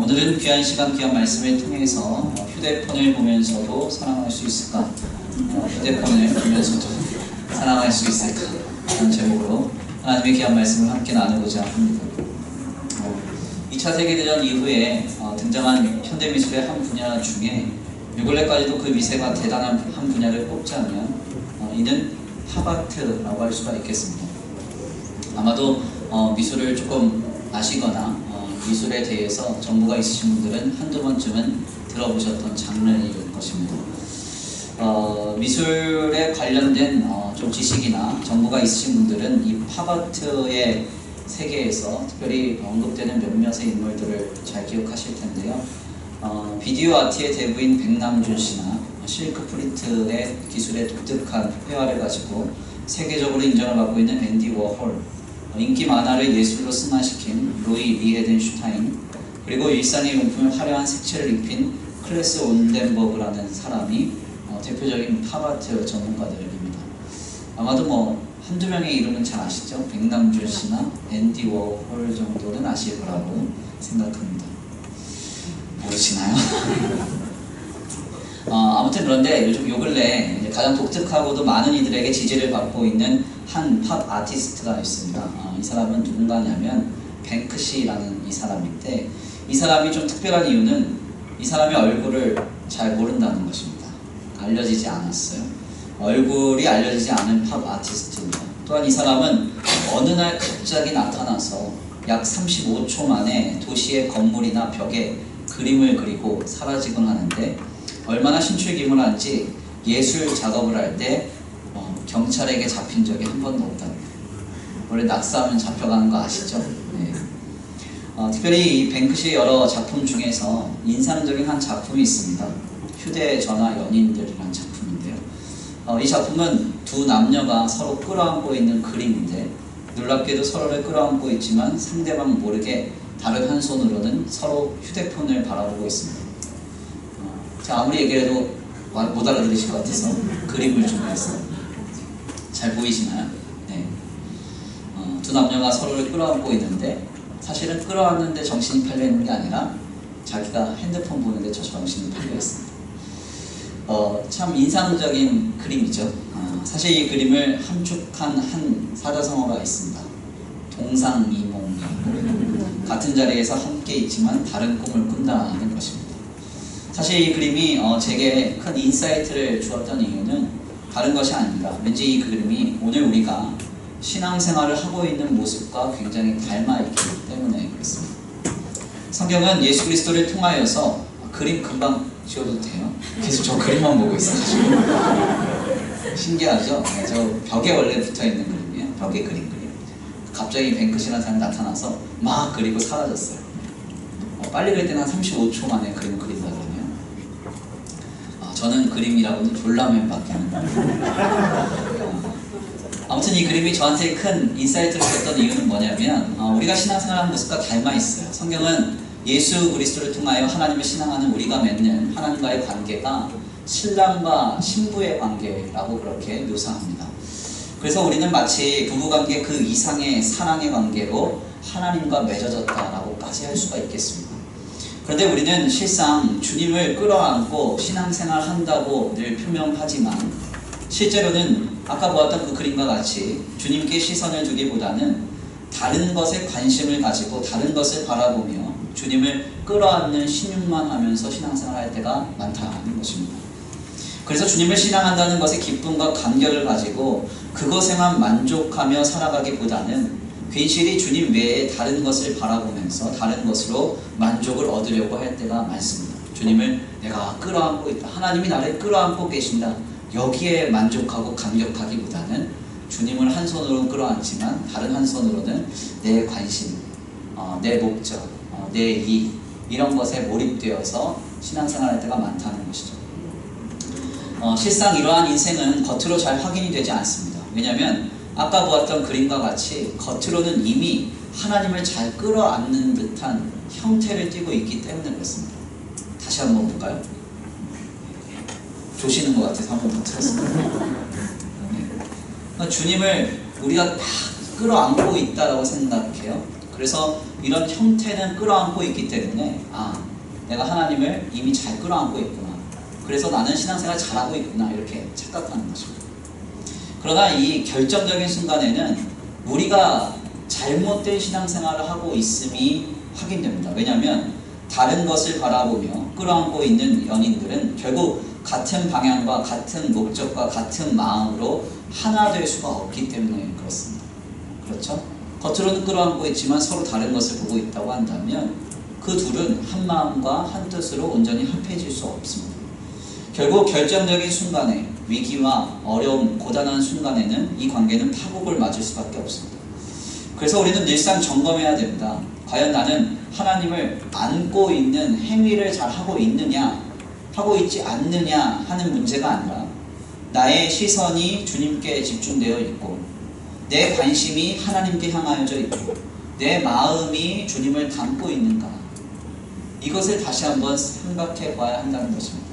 오늘은 귀한 시간, 귀한 말씀을 통해서 휴대폰을 보면서도 사랑할 수 있을까? 휴대폰을 보면서도 사랑할 수 있을까? 라는 제목으로 하나님의 귀한 말씀을 함께 나누고자 합니다. 2차 세계대전 이후에 등장한 현대미술의 한 분야 중에 요근래까지도 그 미세가 대단한 한 분야를 꼽자면 이는 팝아트라고 할 수가 있겠습니다. 아마도 미술을 조금 아시거나 미술에 대해서 정보가 있으신 분들은 한두 번쯤은 들어보셨던 장르일 것입니다. 미술에 관련된 좀 지식이나 정보가 있으신 분들은 이 팝아트의 세계에서 특별히 언급되는 몇몇의 인물들을 잘 기억하실 텐데요. 비디오 아트의 대부인 백남준 씨나 실크 프린트의 기술의 독특한 회화를 가지고 세계적으로 인정을 받고 있는 앤디 워홀, 인기 만화를 예술로 승화시킨 로이 리에덴슈타인, 그리고 일상의 용품을 화려한 색채를 입힌 클래스 온덴버그라는 사람이 대표적인 팝아트 전문가들입니다. 아마도 한두 명의 이름은 잘 아시죠? 백남준 씨나 앤디 워홀 정도는 아실 거라고 생각합니다. 모르시나요? 아무튼 그런데 요즘 요 근래 가장 독특하고도 많은 이들에게 지지를 받고 있는 한 팝 아티스트가 있습니다. 이 사람은 누군가냐면 뱅크시라는 이 사람인데, 이 사람이 좀 특별한 이유는 이 사람의 얼굴을 잘 모른다는 것입니다. 알려지지 않았어요. 얼굴이 알려지지 않은 팝 아티스트입니다. 또한 이 사람은 어느 날 갑자기 나타나서 약 35초 만에 도시의 건물이나 벽에 그림을 그리고 사라지곤 하는데, 얼마나 신출기문한지 예술 작업을 할 때 경찰에게 잡힌 적이 한 번도 없답니다. 원래 낙서하면 잡혀가는 거 아시죠? 네. 특별히 이 뱅크시의 여러 작품 중에서 인상적인 한 작품이 있습니다. 휴대전화 연인들이라는 작품인데요. 이 작품은 두 남녀가 서로 끌어안고 있는 그림인데, 놀랍게도 서로를 끌어안고 있지만 상대방 모르게 다른 한 손으로는 서로 휴대폰을 바라보고 있습니다. 제가 아무리 얘기해도 못 알아들으실 것 같아서 그림을 준비했어요. 잘 보이시나요? 네. 두 남녀가 서로를 끌어안고 있는데, 사실은 끌어안는데 정신이 팔려 있는 게 아니라 자기가 핸드폰 보는데 저 정신이 팔려 있습니다. 참 인상적인 그림이죠. 사실 이 그림을 함축한 한 사자성어가 있습니다. 동상이몽리. 같은 자리에서 함께 있지만 다른 꿈을 꾼다는 것입니다. 사실 이 그림이 제게 큰 인사이트를 주었던 이유는 다른 것이 아닙니다. 왠지 이 그림이 오늘 우리가 신앙생활을 하고 있는 모습과 굉장히 닮아있기 때문에 그렇습니다. 성경은 예수 그리스도를 통하여서 그림 금방 지워도 돼요? 계속 저 그림만 보고 있어가지고 신기하죠? 네, 저 벽에 원래 붙어있는 그림이에요. 벽에 그린 그림. 갑자기 뱅크시라는 사람이 나타나서 막 그리고 사라졌어요. 빨리 그릴 때는 한 35초 만에 그림 그린다 그러네요. 저는 그림이라고는 졸라맨밖에 안 해요. 아무튼 이 그림이 저한테 큰 인사이트를 줬던 이유는 뭐냐면, 우리가 신앙생활하는 모습과 닮아있어요. 성경은 예수 그리스도를 통하여 하나님을 신앙하는 우리가 맺는 하나님과의 관계가 신랑과 신부의 관계라고 그렇게 묘사합니다. 그래서 우리는 마치 부부관계 그 이상의 사랑의 관계로 하나님과 맺어졌다라고까지 할 수가 있겠습니다. 그런데 우리는 실상 주님을 끌어안고 신앙생활 한다고 늘 표명하지만, 실제로는 아까 보았던 그 그림과 같이 주님께 시선을 두기보다는 다른 것에 관심을 가지고 다른 것을 바라보며 주님을 끌어안는 신용만 하면서 신앙생활 할 때가 많다는 것입니다. 그래서 주님을 신앙한다는 것에 기쁨과 감격을 가지고 그것에만 만족하며 살아가기보다는 괜시리 주님 외에 다른 것을 바라보면서 다른 것으로 만족을 얻으려고 할 때가 많습니다. 주님을 내가 끌어안고 있다, 하나님이 나를 끌어안고 계신다, 여기에 만족하고 감격하기보다는 주님을 한 손으로 끌어안지만 다른 한 손으로는 내 관심, 내 목적, 내 이익, 이런 것에 몰입되어서 신앙생활할 때가 많다는 것이죠. 실상 이러한 인생은 겉으로 잘 확인이 되지 않습니다. 왜냐하면 아까 보았던 그림과 같이 겉으로는 이미 하나님을 잘 끌어안는 듯한 형태를 띠고 있기 때문에 그렇습니다. 다시 한번 볼까요? 조시는 것 같아서 한번 붙였습니다. 주님을 우리가 다 끌어안고 있다라고 생각해요. 그래서 이런 형태는 끌어안고 있기 때문에 내가 하나님을 이미 잘 끌어안고 있구나. 그래서 나는 신앙생활 잘하고 있구나. 이렇게 착각하는 것입니다. 그러나 이 결정적인 순간에는 우리가 잘못된 신앙생활을 하고 있음이 확인됩니다. 왜냐하면 다른 것을 바라보며 끌어안고 있는 연인들은 결국 같은 방향과 같은 목적과 같은 마음으로 하나 될 수가 없기 때문에 그렇습니다. 그렇죠? 겉으로는 끌어안고 있지만 서로 다른 것을 보고 있다고 한다면 그 둘은 한 마음과 한 뜻으로 온전히 합해질 수 없습니다. 결국 결정적인 순간에 위기와 어려움, 고단한 순간에는 이 관계는 파국을 맞을 수밖에 없습니다. 그래서 우리는 늘상 점검해야 됩니다. 과연 나는 하나님을 안고 있는 행위를 잘 하고 있느냐, 하고 있지 않느냐 하는 문제가 아니라 나의 시선이 주님께 집중되어 있고 내 관심이 하나님께 향하여져 있고 내 마음이 주님을 담고 있는가, 이것을 다시 한번 생각해 봐야 한다는 것입니다.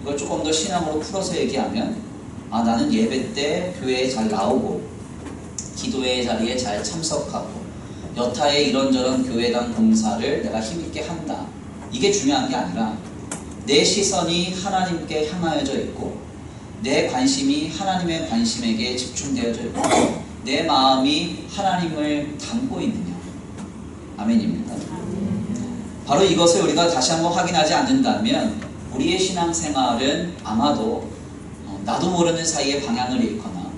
이걸 조금 더 신앙으로 풀어서 얘기하면 나는 예배 때 교회에 잘 나오고 기도회 자리에 잘 참석하고 여타의 이런저런 교회당 봉사를 내가 힘있게 한다. 이게 중요한 게 아니라 내 시선이 하나님께 향하여져 있고 내 관심이 하나님의 관심에게 집중되어져 있고 내 마음이 하나님을 담고 있느냐. 아멘입니다. 바로 이것을 우리가 다시 한번 확인하지 않는다면 우리의 신앙생활은 아마도 나도 모르는 사이에 방향을 잃거나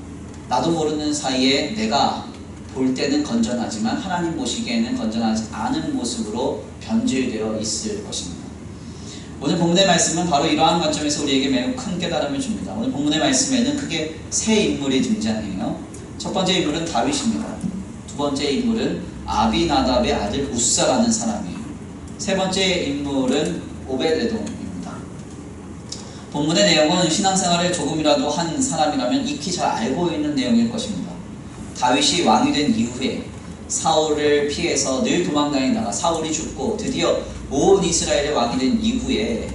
나도 모르는 사이에 내가 볼 때는 건전하지만 하나님 보시기에는 건전하지 않은 모습으로 변질되어 있을 것입니다. 오늘 본문의 말씀은 바로 이러한 관점에서 우리에게 매우 큰 깨달음을 줍니다. 오늘 본문의 말씀에는 크게 세 인물이 등장해요. 첫 번째 인물은 다윗입니다. 두 번째 인물은 아비나답의 아들 우사라는 사람이에요. 세 번째 인물은 오벳에돔입니다. 본문의 내용은 신앙생활을 조금이라도 한 사람이라면 익히 잘 알고 있는 내용일 것입니다. 다윗이 왕이 된 이후에 사울을 피해서 늘 도망다니다가 사울이 죽고 드디어 온 이스라엘의 왕이 된 이후에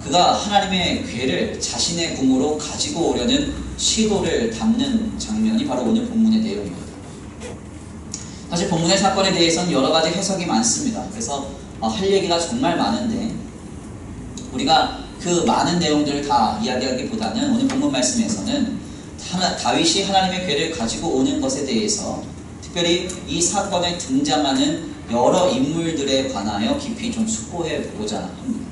그가 하나님의 궤를 자신의 궁으로 가지고 오려는 시도를 담는 장면이 바로 오늘 본문의 내용입니다. 사실 본문의 사건에 대해서는 여러 가지 해석이 많습니다. 그래서 할 얘기가 정말 많은데 우리가 그 많은 내용들을 다 이야기하기보다는 오늘 본문 말씀에서는 다윗이 하나님의 궤를 가지고 오는 것에 대해서 특별히 이 사건에 등장하는 여러 인물들에 관하여 깊이 좀 숙고해 보고자 합니다.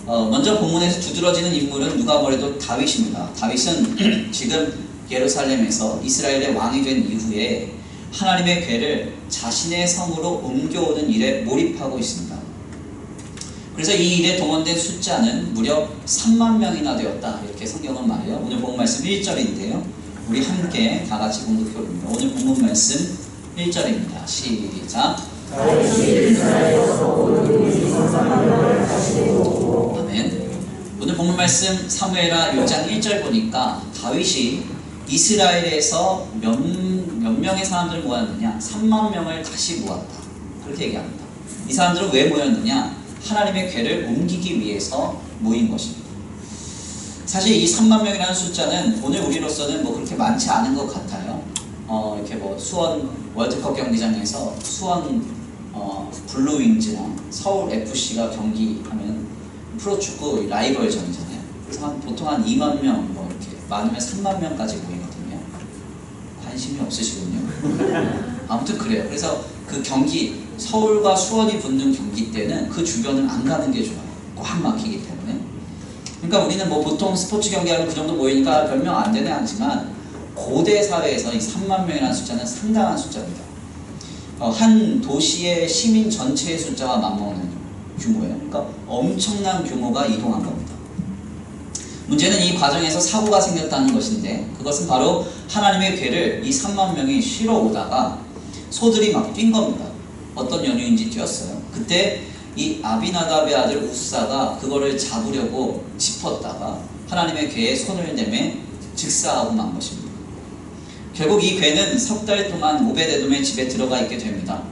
먼저 본문에서 두드러지는 인물은 누가 뭐래도 다윗입니다. 다윗은 지금 예루살렘에서 이스라엘의 왕이 된 이후에 하나님의 궤를 자신의 성으로 옮겨오는 일에 몰입하고 있습니다. 그래서 이 일에 동원된 숫자는 무려 3만 명이나 되었다. 이렇게 성경은 말해요. 오늘 본문 말씀 1절인데요. 우리 함께 다 같이 공독해 봅니다. 오늘 본문 말씀 1절입니다. 시작. 아멘. 오늘 본문 말씀 사무엘하 1장 1절 보니까 다윗이 이스라엘에서 몇 명의 사람들을 모았느냐? 3만 명을 다시 모았다. 그렇게 얘기합니다. 이 사람들은 왜 모였느냐? 하나님의 궤를 옮기기 위해서 모인 것입니다. 사실 이 3만 명이라는 숫자는 오늘 우리로서는 뭐 그렇게 많지 않은 것 같아요. 이렇게 뭐 수원 월드컵 경기장에서 수원 블루윙즈나 서울 FC가 경기하면 프로축구 라이벌전이잖아요. 그래서 보통 한 2만 명, 뭐 이렇게 많으면 3만 명까지 모이거든요. 관심이 없으시군요. 아무튼 그래요. 그래서 그 경기 서울과 수원이 붙는 경기 때는 그 주변을 안 가는 게 좋아요. 꽉 막히기 때문에. 그러니까 우리는 뭐 보통 스포츠 경기하면 그 정도 모이니까 몇 명 안 되네 하지만 고대 사회에서 이 3만 명이라는 숫자는 상당한 숫자입니다. 한 도시의 시민 전체의 숫자와 맞먹는 규모예요. 그러니까 엄청난 규모가 이동한 겁니다. 문제는 이 과정에서 사고가 생겼다는 것인데 그것은 바로 하나님의 궤를 이 3만 명이 실어 오다가 소들이 막 뛴 겁니다. 어떤 연유인지 뛰었어요. 그때 이 아비나답의 아들 우사가 그거를 잡으려고 짚었다가 하나님의 궤에 손을 내매 즉사하고 만 것입니다. 결국 이 궤는 석 달 동안 오벳에돔의 집에 들어가 있게 됩니다.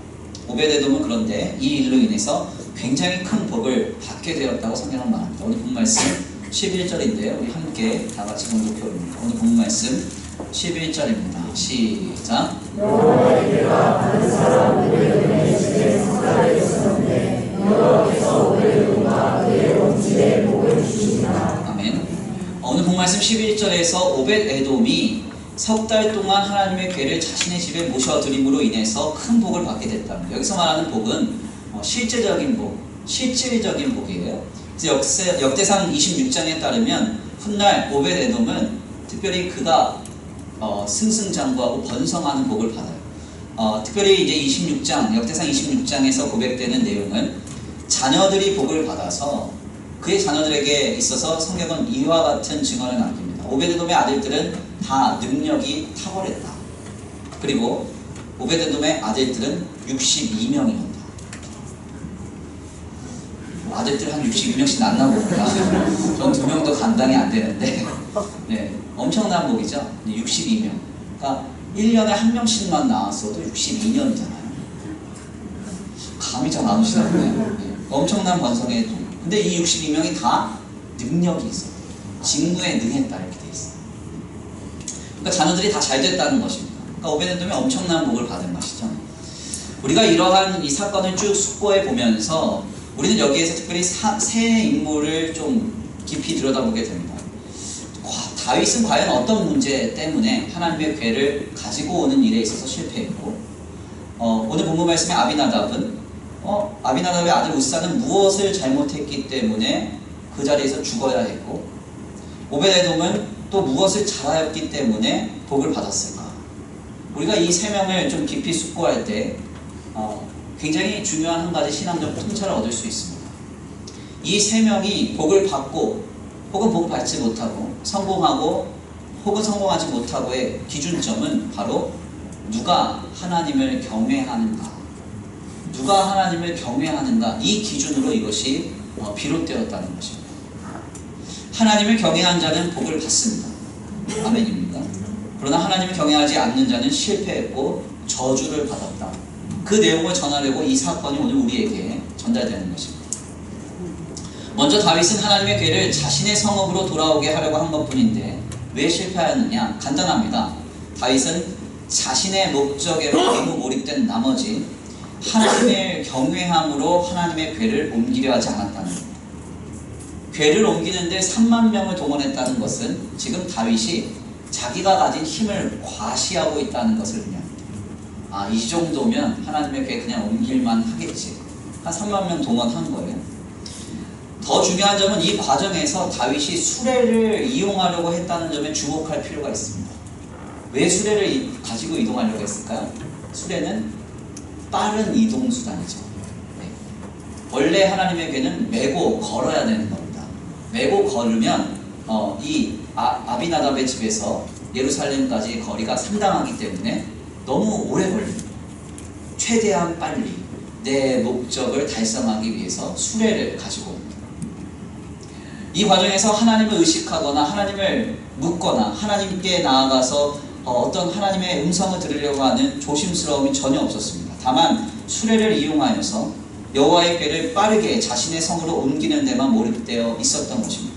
오벳에돔은 그런데 이 일로 인해서 굉장히 큰 복을 받게 되었다고 성경은 말합니다. 오늘 본 말씀 11절인데요. 우리 함께 다 같이 공독해 봅니다. 오늘 본 말씀 11절입니다. 시작. 여호와에게가 다른 사람 오베돔의 집에 성가를 있었는데 여호와께서 오베돔과 그의 온 집에 복을 주시니라. 아멘. 오늘 본 말씀 11절에서 오벳에돔이 석 달 동안 하나님의 괴를 자신의 집에 모셔드림으로 인해서 큰 복을 받게 됐답니다. 여기서 말하는 복은 실제적인 복, 실질적인 복이에요. 그래서 역대상 26장에 따르면 훗날 오벳에돔은 특별히 그가 승승장구하고 번성하는 복을 받아요. 특별히 이제 26장, 역대상 26장에서 고백되는 내용은 자녀들이 복을 받아서 그의 자녀들에게 있어서 성경은 이와 같은 증언을 남깁니다. 오벳에돔의 아들들은 다 능력이 탁월했다. 그리고 오벳에돔의 아들들은 62명이었다. 아들들 한 62명씩 낳나 봅니다. 전 2명도 감당이 안 되는데 네, 엄청난 복이죠. 62명. 그러니까 1년에 한 명씩만 나왔어도 62년이잖아요. 감이 잘 안 오시나 보네요. 네, 엄청난 번성의 돈. 근데 이 62명이 다 능력이 있어요. 직무에 능했다 이렇게 돼 있어요. 그러니까 자녀들이 다 잘 됐다는 것입니다. 그러니까 오벳에돔이 엄청난 복을 받은 것이죠. 우리가 이러한 이 사건을 쭉 숙고해 보면서 우리는 여기에서 특별히 세 인물을 좀 깊이 들여다보게 됩니다. 다윗은 과연 어떤 문제 때문에 하나님의 괴를 가지고 오는 일에 있어서 실패했고, 오늘 본문 말씀의 아비나답은 아비나답의 아들 우사는 무엇을 잘못했기 때문에 그 자리에서 죽어야 했고, 오벳에돔은 또 무엇을 잘하였기 때문에 복을 받았을까? 우리가 이 세 명을 좀 깊이 숙고할 때 굉장히 중요한 한 가지 신앙적 통찰을 얻을 수 있습니다. 이 세 명이 복을 받고 혹은 복 받지 못하고 성공하고 혹은 성공하지 못하고의 기준점은 바로 누가 하나님을 경외하는가, 누가 하나님을 경외하는가, 이 기준으로 이것이 비롯되었다는 것입니다. 하나님을 경외한 자는 복을 받습니다. 아멘입니다. 그러나 하나님을 경외하지 않는 자는 실패했고 저주를 받았다. 그 내용을 전하려고 이 사건이 오늘 우리에게 전달되는 것입니다. 먼저 다윗은 하나님의 괴를 자신의 성읍으로 돌아오게 하려고 한 것뿐인데 왜 실패하였느냐? 간단합니다. 다윗은 자신의 목적에 너무 몰입된 나머지 하나님을 경외함으로 하나님의 괴를 옮기려 하지 않았다는 겁니다. 괴를 옮기는데 3만 명을 동원했다는 것은 지금 다윗이 자기가 가진 힘을 과시하고 있다는 것을 의미합니다. 이 정도면 하나님의 괴 그냥 옮길만 하겠지. 한 3만 명 동원한 거예요. 더 중요한 점은 이 과정에서 다윗이 수레를 이용하려고 했다는 점에 주목할 필요가 있습니다. 왜 수레를 가지고 이동하려고 했을까요? 수레는 빠른 이동수단이죠. 네. 원래 하나님의 괴는 메고 걸어야 되는 겁니다. 메고 걸으면 이 아비나답의 집에서 예루살렘까지 거리가 상당하기 때문에 너무 오래 걸립니다. 최대한 빨리 내 목적을 달성하기 위해서 수레를 가지고 옵니다. 이 과정에서 하나님을 의식하거나 하나님을 묻거나 하나님께 나아가서 어떤 하나님의 음성을 들으려고 하는 조심스러움이 전혀 없었습니다. 다만 수레를 이용하여서 여호와의 괴를 빠르게 자신의 성으로 옮기는 데만 몰입되어 있었던 것입니다.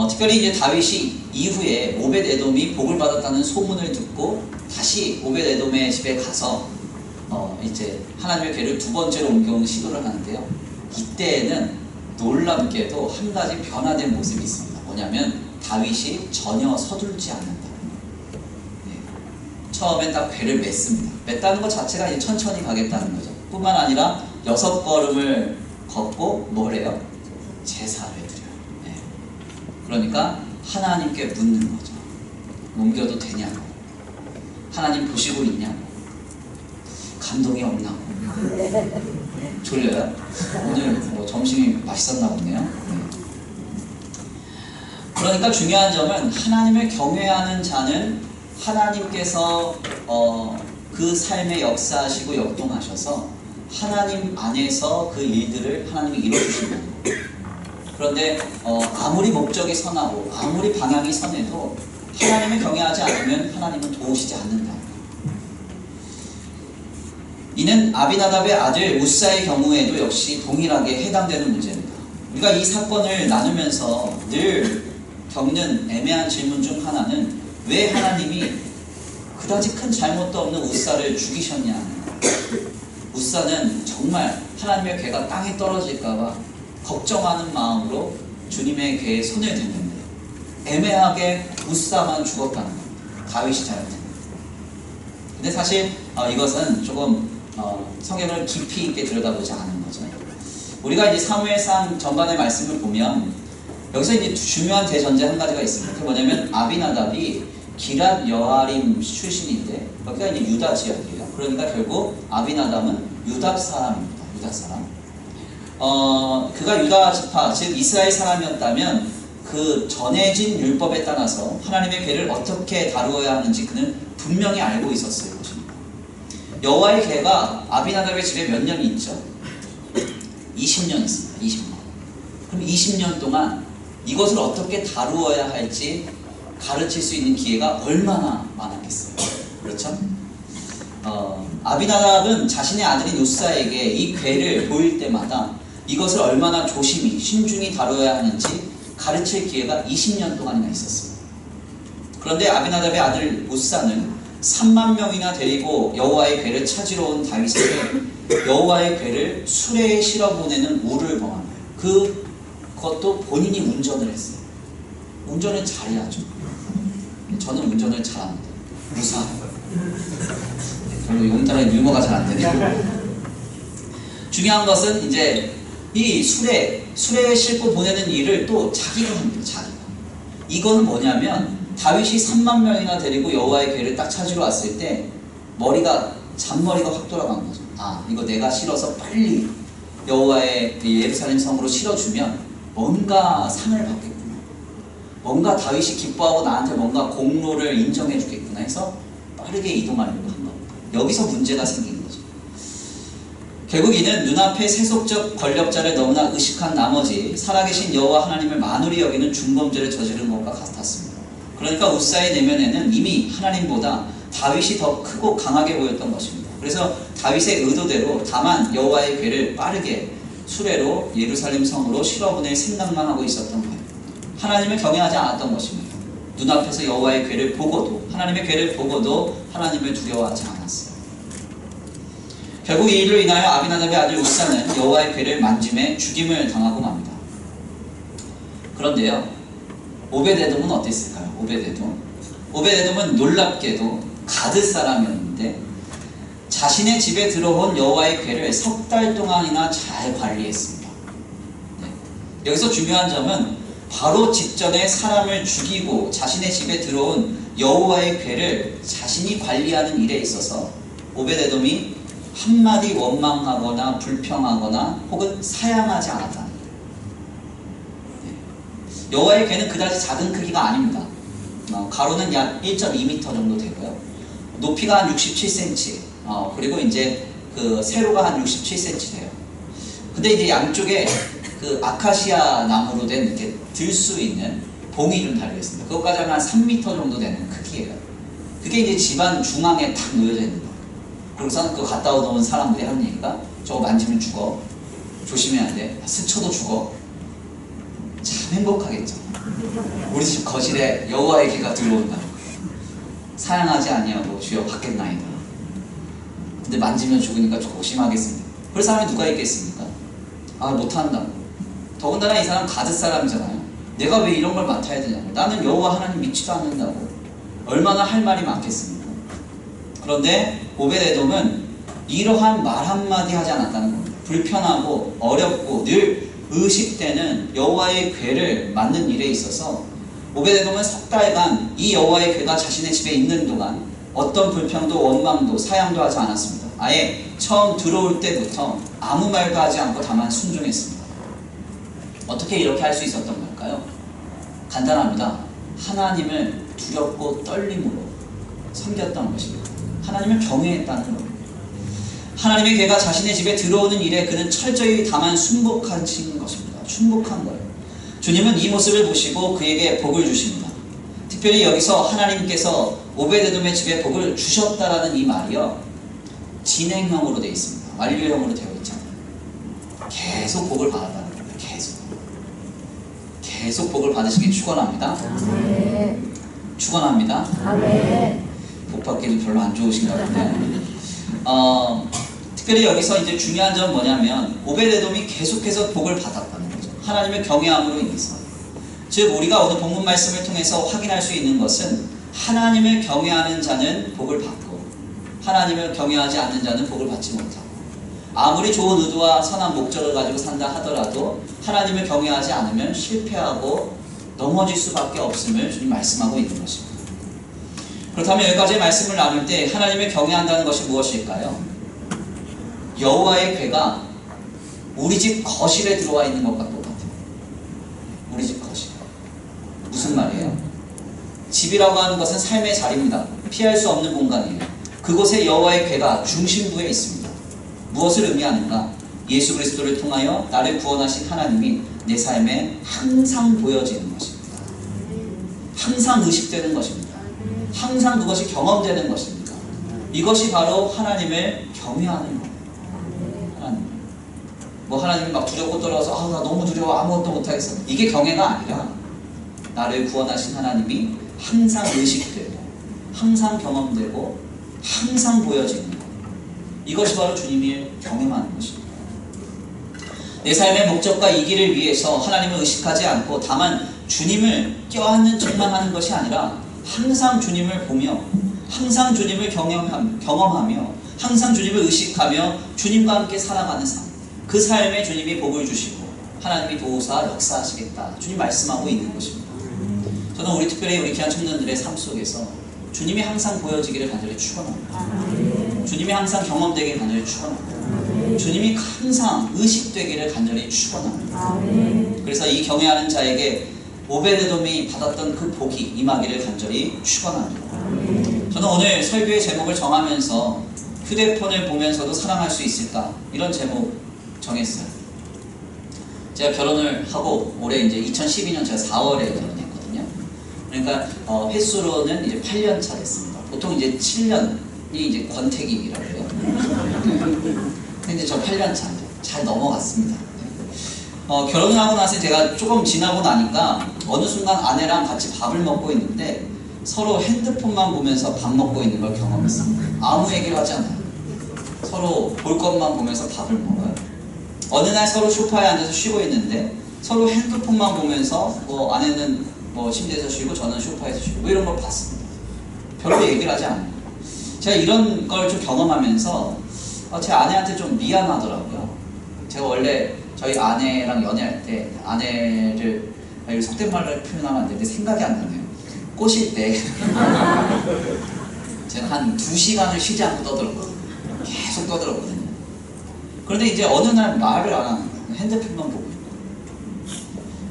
특별히 이제 다윗이 이후에 오벳에돔이 복을 받았다는 소문을 듣고 다시 오벳에돔의 집에 가서 이제 하나님의 괴를 두 번째로 옮겨오는 시도를 하는데요. 이때에는 놀랍게도 한 가지 변화된 모습이 있습니다. 뭐냐면 다윗이 전혀 서둘지 않는다. 네. 처음엔 딱 괴를 맸습니다. 맸다는 것 자체가 이제 천천히 가겠다는 거죠. 뿐만 아니라 6걸음을 걷고 뭐래요? 제사를 드려요. 네. 그러니까 하나님께 묻는 거죠. 옮겨도 되냐고, 하나님 보시고 있냐고, 감동이 없나고. 졸려요? 오늘 점심이 맛있었나 보네요. 네. 그러니까 중요한 점은 하나님을 경외하는 자는 하나님께서 그 삶에 역사하시고 역동하셔서 하나님 안에서 그 일들을 하나님이 이뤄주신다는 거예요. 그런데 아무리 목적이 선하고 아무리 방향이 선해도 하나님을 경외하지 않으면 하나님은 도우시지 않는다. 이는 아비나답의 아들 우사의 경우에도 역시 동일하게 해당되는 문제입니다. 우리가 이 사건을 나누면서 늘 겪는 애매한 질문 중 하나는 왜 하나님이 그다지 큰 잘못도 없는 우사를 죽이셨냐? 우사는 정말 하나님의 궤가 땅에 떨어질까봐 걱정하는 마음으로 주님의 궤에 손을 댔는데 애매하게 우사만 죽었다는 겁니다. 다윗이 잘못했는데. 근데 사실 이것은 조금 성경을 깊이 있게 들여다보지 않은 거죠. 우리가 이제 사무엘상 전반의 말씀을 보면 여기서 이제 중요한 대전제 한 가지가 있습니다. 그게 뭐냐면 아비나답이 기랏 여아림 출신인데 여기가 이제 유다 지역이에요. 그러니까 결국 아비나답은 유다 사람입니다. 유다 사람. 그가 유다 지파 즉 이스라엘 사람이었다면 그 전해진 율법에 따라서 하나님의 궤를 어떻게 다루어야 하는지 그는 분명히 알고 있었을 것입니다. 여호와의 궤가 아비나답의 집에 몇 년이 있죠? 20년 있습니다. 20년. 그럼 20년 동안 이것을 어떻게 다루어야 할지 가르칠 수 있는 기회가 얼마나 많았겠어요. 그렇죠? 아비나답은 자신의 아들인 우사에게 이 궤를 보일 때마다 이것을 얼마나 조심히 신중히 다루어야 하는지 가르칠 기회가 20년 동안이나 있었습니다. 그런데 아비나답의 아들 우사는 3만 명이나 데리고 여호와의 궤를 찾으러 온 다윗에게 여호와의 궤를 수레에 실어 보내는 우를 범한 거예요. 그것도 본인이 운전을 했어요. 운전을 잘해야죠. 저는 운전을 잘합니다. 무사. 별로 오늘따라 유머가 잘 안 되네요. 중요한 것은 이제 이 수레에 싣고 보내는 일을 또 자기가 합니다. 자기가. 이거는 뭐냐면 다윗이 3만 명이나 데리고 여호와의 궤를 딱 찾으러 왔을 때 잔머리가 확 돌아간 거죠. 이거 내가 실어서 빨리 여호와의 예루살렘 성으로 실어주면 뭔가 상을 받겠구나. 뭔가 다윗이 기뻐하고 나한테 뭔가 공로를 인정해 주겠구나 해서 빠르게 이동하려고 한 겁니다. 여기서 문제가 생긴 거죠. 결국 이는 눈앞의 세속적 권력자를 너무나 의식한 나머지 살아계신 여호와 하나님을 만홀히 여기는 중범죄를 저지른 것과 같았습니다. 그러니까 우사의 내면에는 이미 하나님보다 다윗이 더 크고 강하게 보였던 것입니다. 그래서 다윗의 의도대로 다만 여호와의 궤를 빠르게 수레로 예루살렘 성으로 실어보낼 생각만 하고 있었던 거예요. 하나님을 경외하지 않았던 것입니다. 눈앞에서 여호와의 궤를 보고도 하나님의 궤를 보고도 하나님을 두려워하지 않았어요. 결국 이 일로 인하여 아비나답의 아들 우사는 여호와의 궤를 만짐에 죽임을 당하고 맙니다. 그런데요, 오벳에돔은 어땠을까요? 오벳에돔은 놀랍게도 가드 사람이었는데 자신의 집에 들어온 여호와의 궤를 3달 동안이나 잘 관리했습니다. 여기서 중요한 점은 바로 직전에 사람을 죽이고 자신의 집에 들어온 여호와의 궤를 자신이 관리하는 일에 있어서 오벳에돔이 한마디 원망하거나 불평하거나 혹은 사양하지 않았다는 거예요. 여호와의 궤는 그다지 작은 크기가 아닙니다. 가로는 약 1.2m 정도 되고요. 높이가 한 67cm, 그리고 이제 그 세로가 한 67cm 돼요. 근데 이제 양쪽에 그 아카시아 나무로 된 이렇게 들 수 있는 봉이 좀 달려 있습니다. 그것까지 하면 한 3m 정도 되는 크기예요. 그게 이제 집안 중앙에 탁 놓여져 있는 거예요. 그래서 그거 갖다 놓은 사람들이 하는 얘기가 저거 만지면 죽어. 조심해야 돼. 스쳐도 죽어. 참 행복하겠죠. 우리 집 거실에 여호와의 궤가 들어온다. 사양하지 아니하고 주여 받겠나이다. 근데 만지면 죽으니까 조심하겠습니다. 그럴 사람이 누가 있겠습니까? 못한다고. 더군다나 이 사람 가드 사람이잖아요. 내가 왜 이런 걸 맡아야 되냐고. 나는 여호와 하나님 믿지도 않는다고. 얼마나 할 말이 많겠습니까? 그런데 오벳에돔은 이러한 말 한마디 하지 않았다는 겁니다. 불편하고 어렵고 늘 의식되는 여호와의 궤를 맡는 일에 있어서 오벳에돔은 3달간 이 여호와의 궤가 자신의 집에 있는 동안 어떤 불평도 원망도 사양도 하지 않았습니다. 아예 처음 들어올 때부터 아무 말도 하지 않고 다만 순종했습니다. 어떻게 이렇게 할 수 있었던 걸까요? 간단합니다. 하나님을 두렵고 떨림으로 섬겼던 것입니다. 하나님을 경외했다는 겁니다. 하나님의 궤가 자신의 집에 들어오는 일에 그는 철저히 다만 순복하신 것입니다. 순복한 거예요. 주님은 이 모습을 보시고 그에게 복을 주십니다. 특별히 여기서 하나님께서 오벳에돔의 집에 복을 주셨다라는 이 말이요, 진행형으로 되어 있습니다. 완료형으로 되어 있잖아요. 계속 복을 받았다는 겁니다. 계속 복을 받으시길 축원합니다. 아멘. 축원합니다. 아멘. 복 받기는 별로 안 좋으신가 보네요. 특별히 여기서 이제 중요한 점은 뭐냐면 오베데돔이 계속해서 복을 받았다는 거죠. 하나님을 경외함으로 인해서. 즉 우리가 오늘 본문 말씀을 통해서 확인할 수 있는 것은 하나님을 경외하는 자는 복을 받고 하나님을 경외하지 않는 자는 복을 받지 못하고 아무리 좋은 의도와 선한 목적을 가지고 산다 하더라도 하나님을 경외하지 않으면 실패하고 넘어질 수밖에 없음을 주님 말씀하고 있는 것입니다. 그렇다면 여기까지의 말씀을 나눌 때 하나님을 경외한다는 것이 무엇일까요? 여호와의 궤가 우리 집 거실에 들어와 있는 것과 똑같아요. 우리 집 거실. 무슨 말이에요? 집이라고 하는 것은 삶의 자리입니다. 피할 수 없는 공간이에요. 그곳에 여호와의 궤가 중심부에 있습니다. 무엇을 의미하는가? 예수 그리스도를 통하여 나를 구원하신 하나님이 내 삶에 항상 보여지는 것입니다. 항상 의식되는 것입니다. 항상 그것이 경험되는 것입니다. 이것이 바로 하나님을 경외하는 것. 하나님이 막 두렵고 떨어서 나 너무 두려워 아무것도 못하겠어. 이게 경외가 아니라 나를 구원하신 하나님이 항상 의식되고 항상 경험되고 항상 보여지는 것. 이것이 바로 주님이 경외하는 것입니다. 내 삶의 목적과 이기를 위해서 하나님을 의식하지 않고 다만 주님을 껴안는 척만 하는 것이 아니라 항상 주님을 보며 항상 주님을 경험하며 항상 주님을 의식하며 주님과 함께 살아가는 삶. 그 삶에 주님이 복을 주시고 하나님이 도우사 역사하시겠다. 주님 말씀하고 있는 것입니다. 저는 우리 특별히 우리 귀한 청년들의 삶 속에서 주님이 항상 보여지기를 간절히 축원합니다. 주님이 항상 경험되기를 간절히 축원합니다. 주님이 항상 의식되기를 간절히 축원합니다. 그래서 이 경외하는 자에게 오베데돔이 받았던 그 복이 임하기를 간절히 축원합니다. 저는 오늘 설교의 제목을 정하면서 휴대폰을 보면서도 사랑할 수 있을까? 이런 제목 정했어요. 제가 결혼을 하고 올해 이제 2012년 제가 4월에 결혼했거든요. 그러니까 횟수로는 이제 8년 차 됐습니다. 보통 이제 7년이 이제 권태기라고 해요. 근데 저 8년 차 잘 넘어갔습니다. 결혼을 하고 나서 제가 조금 지나고 나니까 어느 순간 아내랑 같이 밥을 먹고 있는데 서로 핸드폰만 보면서 밥 먹고 있는 걸 경험했습니다. 아무 얘기를 하지 않아요. 서로 볼 것만 보면서 밥을 먹어요. 어느 날 서로 소파에 앉아서 쉬고 있는데 서로 핸드폰만 보면서 아내는 침대에서 쉬고 저는 소파에서 쉬고 이런 걸 봤습니다. 별로 얘기를 하지 않아요. 제가 이런 걸 좀 경험하면서 제 아내한테 좀 미안하더라고요. 제가 원래 저희 아내랑 연애할 때 아내를 속된 말로 표현하면 안 되는데 생각이 안 나네요. 꼬실 때 제가 한 2시간을 쉬지 않고 떠들었거든요. 계속 떠들었거든요. 그런데 이제 어느 날 말을 안 하는 거예요. 핸드폰만 보고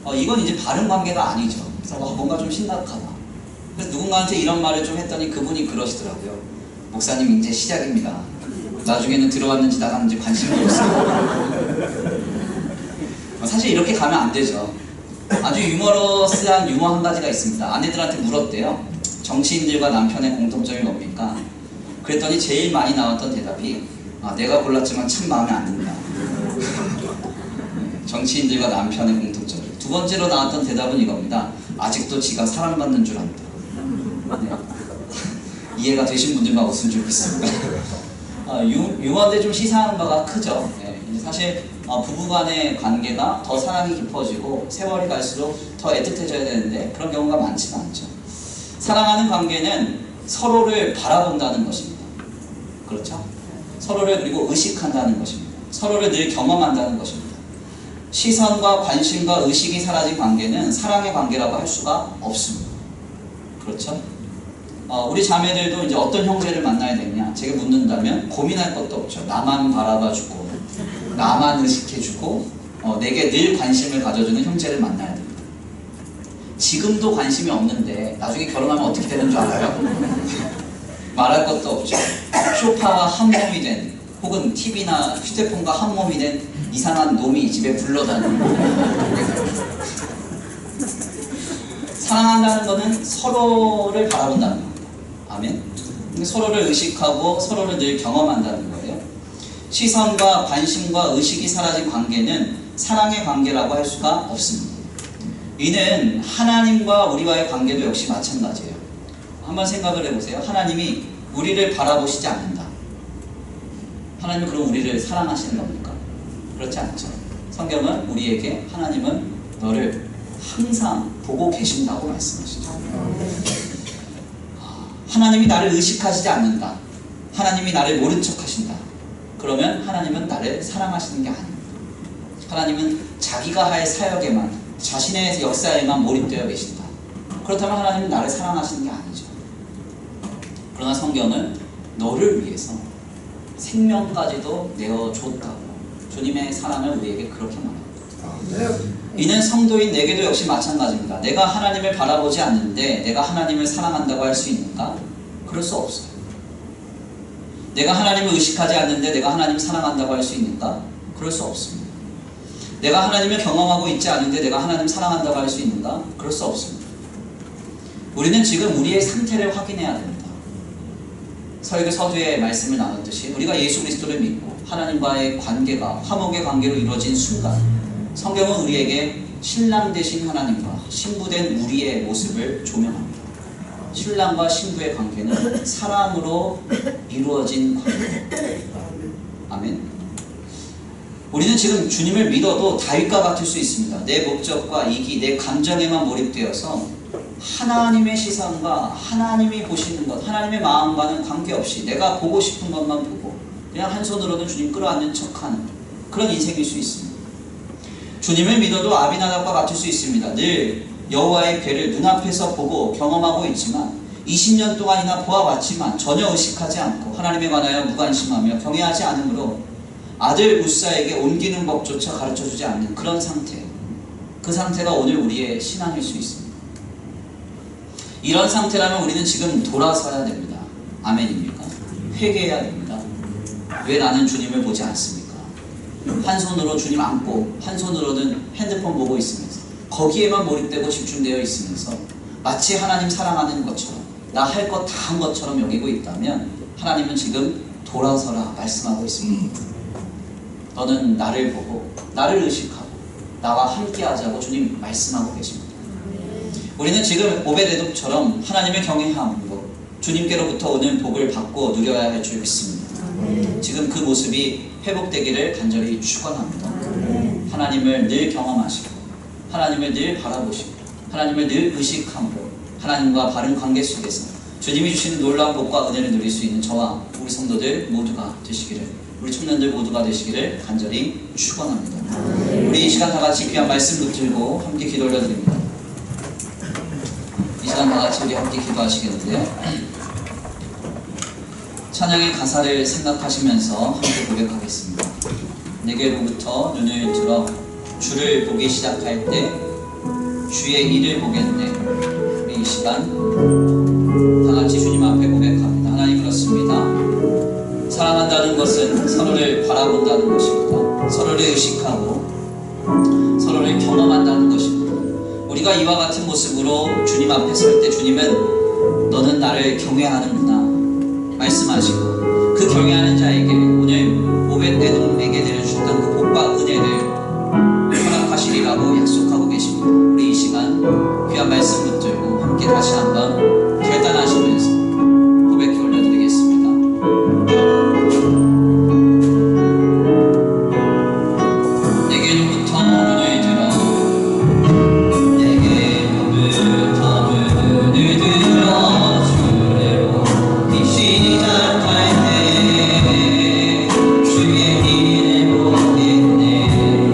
있고. 이건 이제 바른 관계가 아니죠. 그래서 뭔가 좀 심각하다. 그래서 누군가한테 이런 말을 좀 했더니 그분이 그러시더라고요. 목사님 이제 시작입니다. 나중에는 들어왔는지 나갔는지 관심이 없어요. 사실 이렇게 가면 안 되죠. 아주 유머러스한 유머 한 가지가 있습니다. 아내들한테 물었대요. 정치인들과 남편의 공통점이 뭡니까? 그랬더니 제일 많이 나왔던 대답이 내가 골랐지만 참 마음에 안 든다. 정치인들과 남편의 공통점. 두 번째로 나왔던 대답은 이겁니다. 아직도 지가 사랑받는 줄 안다. 네. 이해가 되신 분들만 웃으면 좋겠습니다. 유머인데 좀 시사하는 바가 크죠. 네. 사실 부부간의 관계가 더 사랑이 깊어지고 세월이 갈수록 더 애틋해져야 되는데 그런 경우가 많지가 않죠. 사랑하는 관계는 서로를 바라본다는 것입니다. 그렇죠? 서로를 그리고 의식한다는 것입니다. 서로를 늘 경험한다는 것입니다. 시선과 관심과 의식이 사라진 관계는 사랑의 관계라고 할 수가 없습니다. 그렇죠? 우리 자매들도 이제 어떤 형제를 만나야 되느냐 제가 묻는다면 고민할 것도 없죠. 나만 바라봐주고 나만 의식해주고 내게 늘 관심을 가져주는 형제를 만나야 됩니다. 지금도 관심이 없는데 나중에 결혼하면 어떻게 되는 줄 알아요? 말할 것도 없죠. 소파와 한 몸이 된 혹은 TV나 휴대폰과 한 몸이 된 이상한 놈이 집에 굴러다니는 사랑한다는 것은 서로를 바라본다는 겁니다. 아멘. 서로를 의식하고 서로를 늘 경험한다는 거예요. 시선과 관심과 의식이 사라진 관계는 사랑의 관계라고 할 수가 없습니다. 이는 하나님과 우리와의 관계도 역시 마찬가지예요. 한번 생각을 해보세요. 하나님이 우리를 바라보시지 않는다. 하나님은 그럼 우리를 사랑하시는 겁니까? 그렇지 않죠. 성경은 우리에게 하나님은 너를 항상 보고 계신다고 말씀하시죠. 하나님이 나를 의식하시지 않는다. 하나님이 나를 모른 척 하신다. 그러면 하나님은 나를 사랑하시는 게 아닙니다. 하나님은 자기가 할 사역에만, 자신의 역사에만 몰입되어 계신다. 그렇다면 하나님은 나를 사랑하시는 게 아니죠. 그러나 성경은 너를 위해서 생명까지도 내어줬다고 주님의 사랑을 우리에게 그렇게 말합니다. 이는 성도인 내게도 역시 마찬가지입니다. 내가 하나님을 바라보지 않는데 내가 하나님을 사랑한다고 할 수 있는가? 그럴 수 없어요. 내가 하나님을 의식하지 않는데 내가 하나님을 사랑한다고 할 수 있는가? 그럴 수 없습니다. 내가 하나님을 경험하고 있지 않은데 내가 하나님을 사랑한다고 할 수 있는가? 그럴 수 없습니다. 우리는 지금 우리의 상태를 확인해야 됩니다. 설교 서두에 말씀을 나눴듯이 우리가 예수 그리스도를 믿고 하나님과의 관계가 화목의 관계로 이루어진 순간 성경은 우리에게 신랑 되신 하나님과 신부된 우리의 모습을 조명합니다. 신랑과 신부의 관계는 사랑으로 이루어진 관계. 아멘. 우리는 지금 주님을 믿어도 다윗과 같을 수 있습니다. 내 목적과 이기, 내 감정에만 몰입되어서 하나님의 시선과 하나님이 보시는 것, 하나님의 마음과는 관계없이 내가 보고 싶은 것만 보고 그냥 한 손으로는 주님 끌어안는 척하는 그런 인생일 수 있습니다. 주님을 믿어도 아비나답과 같을 수 있습니다. 늘 여호와의 괴를 눈앞에서 보고 경험하고 있지만 20년 동안이나 보아왔지만 전혀 의식하지 않고 하나님에 관하여 무관심하며 경외하지 않으므로 아들 우사에게 옮기는 법조차 가르쳐주지 않는 그런 상태. 그 상태가 오늘 우리의 신앙일 수 있습니다. 이런 상태라면 우리는 지금 돌아서야 됩니다. 아멘입니까? 회개해야 됩니다. 왜 나는 주님을 보지 않습니까? 한 손으로 주님 안고 한 손으로는 핸드폰 보고 있으면서 거기에만 몰입되고 집중되어 있으면서 마치 하나님 사랑하는 것처럼 나 할 것 다 한 것처럼 여기고 있다면 하나님은 지금 돌아서라 말씀하고 있습니다. 너는 나를 보고 나를 의식하고 나와 함께 하자고 주님 말씀하고 계십니다. 우리는 지금 오벳에돔처럼 하나님을 경외함으로 주님께로부터 오는 복을 받고 누려야 할 줄 믿습니다. 지금 그 모습이 회복되기를 간절히 축원합니다. 하나님을 늘 경험하시고 하나님을 늘 바라보시고 하나님을 늘 의식함으로 하나님과 바른 관계 속에서 주님이 주시는 놀라운 복과 은혜를 누릴 수 있는 저와 우리 성도들 모두가 되시기를, 우리 청년들 모두가 되시기를 간절히 축원합니다. 우리 이 시간 다 같이 귀한 말씀 붙들고 함께 기도 올려드립니다. 이 시간 다 같이 우리 함께 기도하시겠는데요. 찬양의 가사를 생각하시면서 함께 고백하겠습니다. 내게로부터 눈을 들어 주를 보기 시작할 때 주의 일을 보겠네. 우리 이 시간 다 같이 주님 앞에 고백합니다. 하나님, 그렇습니다. 사랑한다는 것은 서로를 바라본다는 것입니다. 서로를 의식하고 서로를 경험한다는 것입니다. 우리가 이와 같은 모습으로 주님 앞에 설 때 주님은 너는 나를 경외하는구나 말씀하시고 그 경외하는 자에게 오늘 오벳에돔에게 내려주셨던 그 복과 은혜를 허락하시리라고 약속하고 계십니다. 우리 이 시간 귀한 말씀 붙들고 함께 다시 한번 결단하시면서 고백해 올려드리겠습니다. 내게로부터 눈을 들어 주를 보기 시작할 때 주의 일을 보겠네.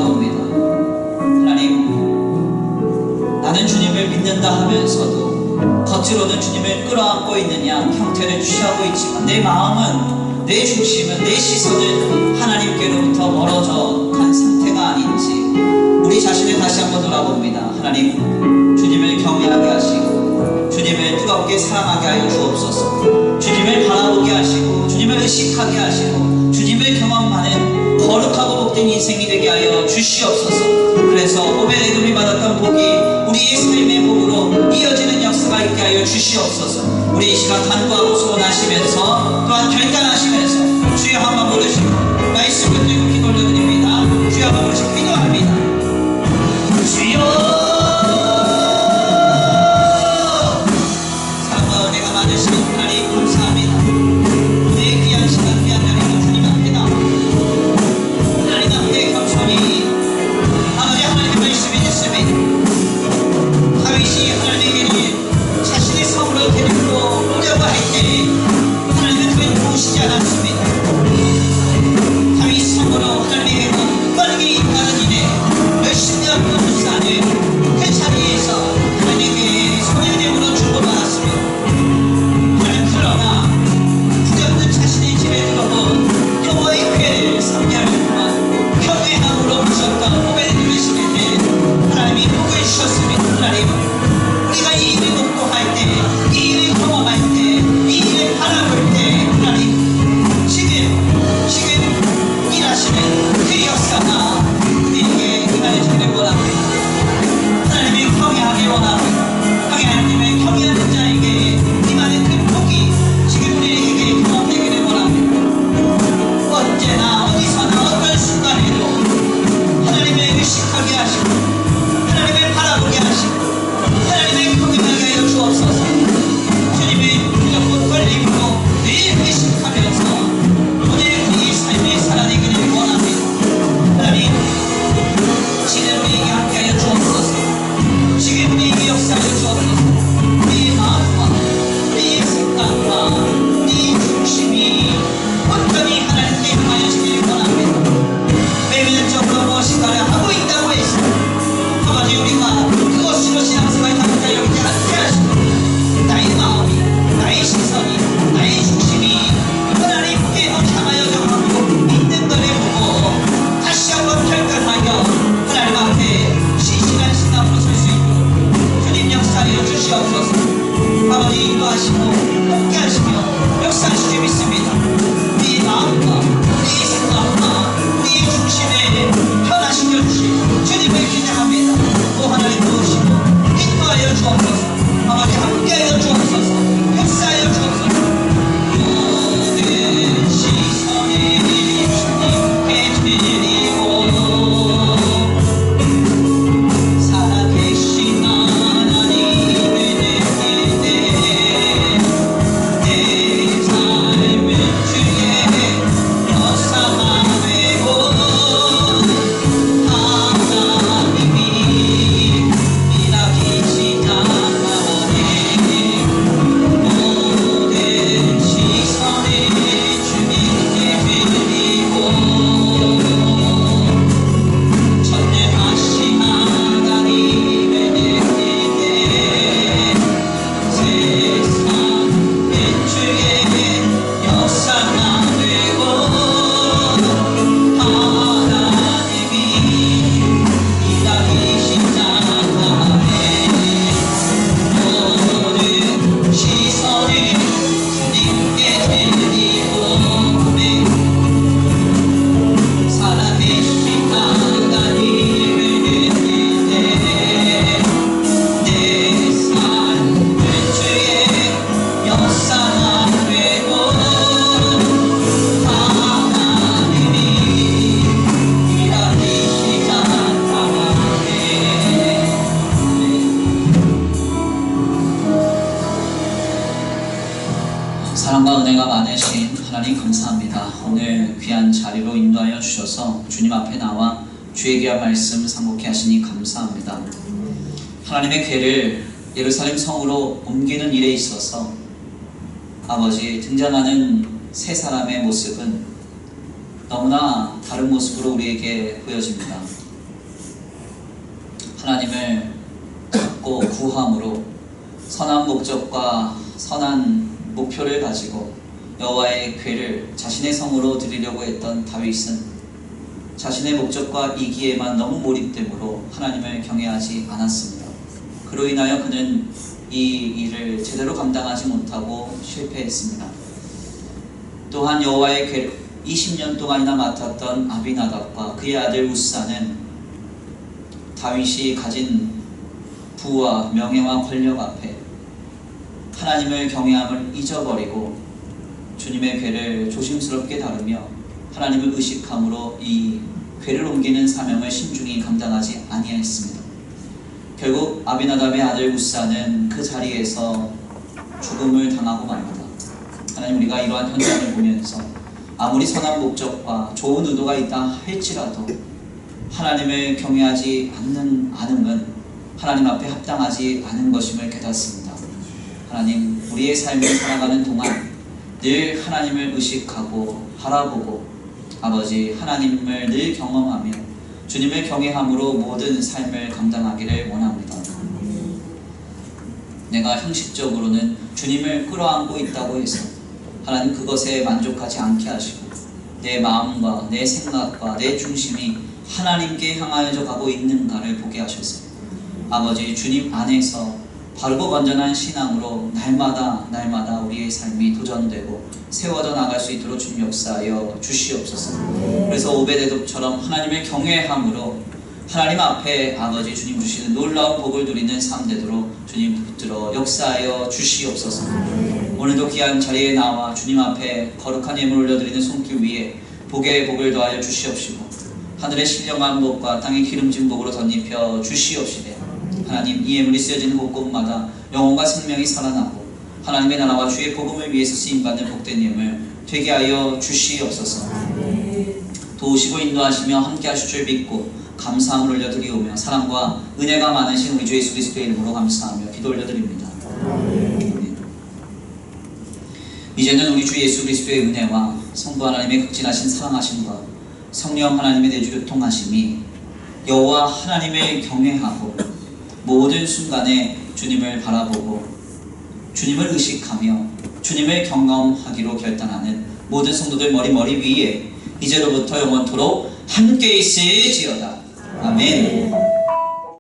물어봅니다. 하나님, 나는 주님을 믿는다 하면서도 겉으로는 주님을 끌어안고 있느냐 형태를 취하고 있지만 내 마음은, 내 중심은, 내 시선은 하나님께로부터 멀어져 간 상태가 아닌지 우리 자신을 다시 한번 돌아봅니다. 하나님, 주님을 경외하게 하시고 주님을 뜨겁게 사랑하게 하여 주옵소서. 주님을 바라보게 하시고 주님을 의식하게 하시고 주님을 경험하는 거룩하고 복된 인생이 되게 하여 주시옵소서. 그래서 오베데돔이 받았던 복이 우리의 삶의 복으로 이어지는 역사가 있게 하여 주시옵소서. 우리 이 시간 간구하고 소원하시면서 또한 결단하시면서 주여 한번 부르시고 말씀 붙들고 기도 올려드립니다. 주여 한번 부르시고 기도합니다. 주여, 사랑과 은혜가 많으신 하나님 감사합니다. 내 귀한 시간 귀한 자리로 주님 앞에 나와 하나님 앞에 겸손히 아버지 하나님의 말씀이 있습니다. 다윗이 하나님에게 자신의 성으로 데리고 오려고 할 때 하나님은 그를 보시지 않았습니다. 다윗 성으로 하나님에게 빠르게 임하는 이내 열심히 하고 부산을 그 자리에서 하나님에게 소유됨으로 주고받았습니다. 하나님, 그러나 굳없는 자신의 집에 들어온 여호와의 궤를 섬기하는 동안 경외함으로 부셨던 오베데돔의 집에 하나님이 복을 주셨습니다. 하나님, 우리가 이 일을 돕고 할 때, 이 일을 경험할 때, 이 일을 바라볼 때 하나님 지금 일하시는 그 역사가 우리에게 임하여지기를 원합니다. 하나님을 경외하기 원합니다. 하나님을 경외하는 자에게 임하는 그 복이 지금 우리에게 경험되기를 원합니다. 언제나 어디서나 어떤 순간에도 하나님을 의식하게 하시고 하나님을 바라보게 하시고 하나님을 경외하게 하여 주옵소서. 주님을 무조건 걸림으로 늘 의식하면서 오늘 우리 삶의 살아내기를 원합니다. 하나님, 지금 우리에게 함께하여 주옵소서. 지금 우리에게 역사하여 주옵소서. 우리의 마음과 우리의 생각과 우리의 중심이 온전히 하나님께 향하여지기를 원합니다. 외면적으로 무엇인가를 하고 있다고 해서 아버지 우리가 그것으로 신앙생활을 하는 자 여기지 않게 하시고 나의 마음이, 나의 시선이, 나의 중심이 하나님께로 향하여 정하고 있는 것을 보고 다시 한번 결단하여 하나님 앞에 신실한 신앙으로 설 수 있도록 주님 역사하여 주시옵소서. 아버지 인도하시고 함께하시며 역사하시기 믿습니다. 우리의 마음과 우리의 생각과 우리의 중심에 변화시켜 주시고 주님을 기대합니다. 또 하나님 도우시고 인도하여 주옵소서. 아버지 함께하여 주옵소서. 역사하여 주옵소서. 모든 시선이 주님께 드리고 살아계신 하나님을 느낄 때 내 삶은 주의 역사가 되고 하나님이 일하기 시작하네. 모든 시선을 주님께 드리고 전능하신 하나님을 느낄 때 세상은 주의 역사가 되고 하나님이 일하기 시작하네. 모든 시선을 주님께 드리고 살아계신 하나님을 느낄 때 내 삶은 주의 역사가 되고 하나님이 일하기 시작하네. 사랑과 은혜가 많으신 하나님 감사합니다. 오늘 귀한 자리로 인도하여 주셔서 주님 앞에 나와 주의 귀한 말씀 상고케 하시니 감사합니다. 하나님의 궤를 예루살렘 성으로 옮기는 일에 있어서 아버지 등장하는 세 사람의 모습은 너무나 다른 모습으로 우리에게 보여집니다. 하나님을 찾고 구함으로 선한 목적과 선한 목표를 가지고 여호와의 궤를 자신의 성으로 드리려고 했던 다윗은 자신의 목적과 이기에만 너무 몰입되므로 하나님을 경외하지 않았습니다. 그로 인하여 그는 이 일을 제대로 감당하지 못하고 실패했습니다. 또한 여호와의 궤를 20년 동안이나 맡았던 아비나답과 그의 아들 우사는 다윗이 가진 부와 명예와 권력 앞에 하나님을 경외함을 잊어버리고 주님의 궤를 조심스럽게 다루며 하나님을 의식함으로 이 궤를 옮기는 사명을 신중히 감당하지 아니하였습니다. 결국 아비나답의 아들 우사는 그 자리에서 죽음을 당하고 맙니다. 하나님, 우리가 이러한 현장을 보면서 아무리 선한 목적과 좋은 의도가 있다 할지라도 하나님을 경외하지 않음은 하나님 앞에 합당하지 않은 것임을 깨닫습니다. 하나님, 우리의 삶을 살아가는 동안 늘 하나님을 의식하고 바라보고 아버지 하나님을 늘 경험하며 주님을 경외함으로 모든 삶을 감당하기를 원합니다. 내가 형식적으로는 주님을 끌어안고 있다고 해서 하나님 그것에 만족하지 않게 하시고 내 마음과 내 생각과 내 중심이 하나님께 향하여져 가고 있는가를 보게 하셔서 아버지 주님 안에서 바르고 건전한 신앙으로 날마다 우리의 삶이 도전되고 세워져 나갈 수 있도록 주님 역사하여 주시옵소서. 그래서 오베데돔처럼 하나님을 경외함으로 하나님 앞에 아버지 주님 주시는 놀라운 복을 누리는 삶 되도록 주님 붙들어 역사하여 주시옵소서. 오늘도 귀한 자리에 나와 주님 앞에 거룩한 예물 올려드리는 손길 위에 복에 복을 더하여 주시옵시고 하늘의 신령한 복과 땅의 기름진 복으로 덧입혀 주시옵시되 하나님, 이 예물이 쓰여지는 곳곳마다 영혼과 생명이 살아나고 하나님의 나라와 주의 복음을 위해서 쓰임받는 복된 예물 되게 하여 주시옵소서. 도우시고 인도하시며 함께 하실 줄 믿고 감사함을 올려드리오며 사랑과 은혜가 많으신 우리 주 예수 그리스도의 이름으로 감사하며 기도 올려드립니다. 이제는 우리 주 예수 그리스도의 은혜와 성부 하나님의 극진하신 사랑하심과 성령 하나님의 내주교통하심이 여호와 하나님을 경외하고 모든 순간에 주님을 바라보고 주님을 의식하며 주님을 경험하기로 결단하는 모든 성도들 머리 위에 이제로부터 영원토록 함께 있을지어다. 아멘.